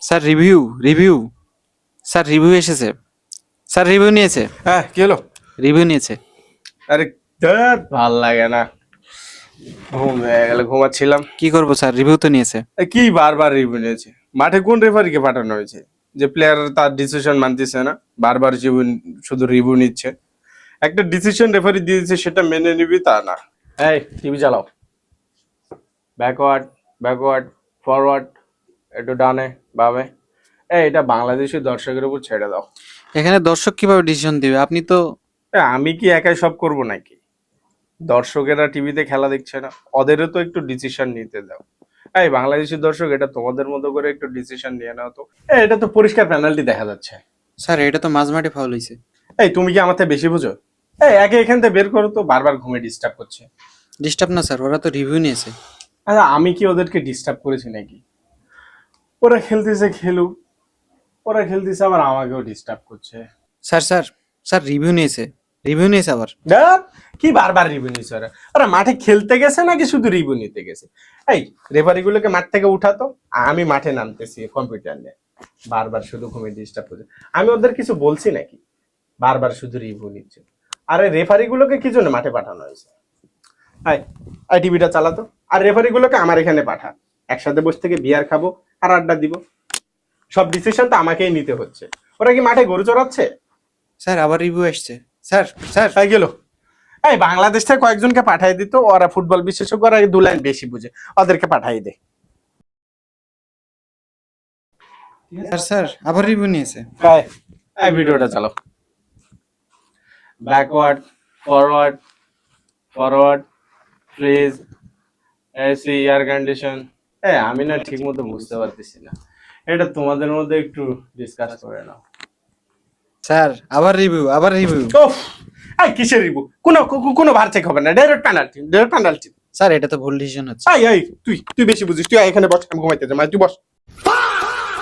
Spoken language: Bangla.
Sir review review sir review এসেছে। স্যার রিভিউ নিয়েছে। হ্যাঁ, কি হলো? রিভিউ নিয়েছে। আরে ধ্যাৎ, ভাল লাগে না। ঘুম হয়ে গেল, ঘুমাচ্ছিলাম। কি করবো স্যার, রিভিউ তো নিয়েছে। কি বারবার রিভিউ নিয়েছে? মাঠে কোন রেফারিকে পাঠানো হয়েছে যে প্লেয়ার তার ডিসিশন মানতেছে না, বারবার শুধু রিভিউ নিচ্ছে? একটা ডিসিশন রেফারি দিয়েছে, সেটা মেনে নিবি তা না। এই টিভি চালাও। ব্যাকওয়ার্ড, ব্যাকওয়ার্ড, ফরওয়ার্ড, একটু ডানে বামে। এটা বাংলাদেশি দর্শকের উপর ছেড়ে দাও। এখানে দর্শক কিভাবে ডিসিশন দিবে? আপনি তো আমি কি একাই সব করব নাকি? দর্শকেরা টিভিতে খেলা দেখছে না, ওদেরও তো একটু ডিসিশন নিতে দাও। এই বাংলাদেশি দর্শক, এটা তোমাদের মতো করে একটু ডিসিশন নিয়ে নাও তো। এটা তো পরিষ্কার পেনাল্টি দেখা যাচ্ছে। স্যার এটা তো মাঝমাঠে ফাউল হয়েছে। এই তুমি কি আমার থেকে বেশি বুঝো? একে এখান থেকে বের করো তো, বারবার ঘুমে ডিস্টার্ব করছে। ডিস্টার্ব না স্যার, ওরা তো রিভিউ নিয়েছে। আচ্ছা, আমি কি ওদেরকে ডিস্টার্ব করেছি নাকি? ওরা খেলতেছে খেলুক, ওরা খেলতেছে আবার আমাকেও ডিস্টার্ব করছে। স্যার স্যার স্যার রিভিউ নিয়েছে, রিভিউ নিয়েছে আবার। দেখ, কি বারবার রিভিউ নিচ্ছে ওরা। ওরা মাঠে খেলতে গেছে নাকি শুধু রিভিউ নিতে গেছে? এই রেফারি গুলোকে মাঠ থেকে উঠাতো, আমি মাঠে নামতেছি কম্পিউটার নিয়ে। বারবার শুধু ঘুমে ডিস্টার্ব করছে। আমি ওদের কিছু বলছি নাকি? বারবার শুধু রিভিউ নিচ্ছে। আরে রেফারি গুলোকে কি জন্য মাঠে পাঠানো হয়েছে? আই আই টিভিটা চালাতো, আর রেফারি গুলোকে আমার এখানে পাঠা। একসাথে বসে থেকে বিয়ার খাবো আর আড্ডা দিব। সব ডিসিশন তো আমাকেই নিতে হচ্ছে। ওরা কি মাঠে গরু চড়াচ্ছে? স্যার আবার রিভিউ আসছে। স্যার স্যার তাই গেল। এই বাংলাদেশ থেকে কয়েকজনকে পাঠাই দিত, ওরা ফুটবল বিশেষজ্ঞ, ওরা দু লাইন বেশি বুঝে, ওদেরকে পাঠাই দে। স্যার স্যার আবার রিভিউ নিয়েছে। এই ভিডিওটা চালাও। Backward, forward, forward, fridge, AC, air condition. আমি না ঠিক মতো বুঝতে পারতেছি না। এটা তোমাদের মধ্যে একটু ডিসকাস করে নাও। স্যার আবার রিভিউ, আবার রিভিউ। ওফ, এই কিসের রিভিউ? কোনো ভার চেক হবে না, direct penalty, direct penalty. Sir এটা তো ভুল ডিসিশন হচ্ছে। এই তুই বেশি বুঝিস, তুই এখানে বস, আমি ঘুমাইতে যাই, তুই বস।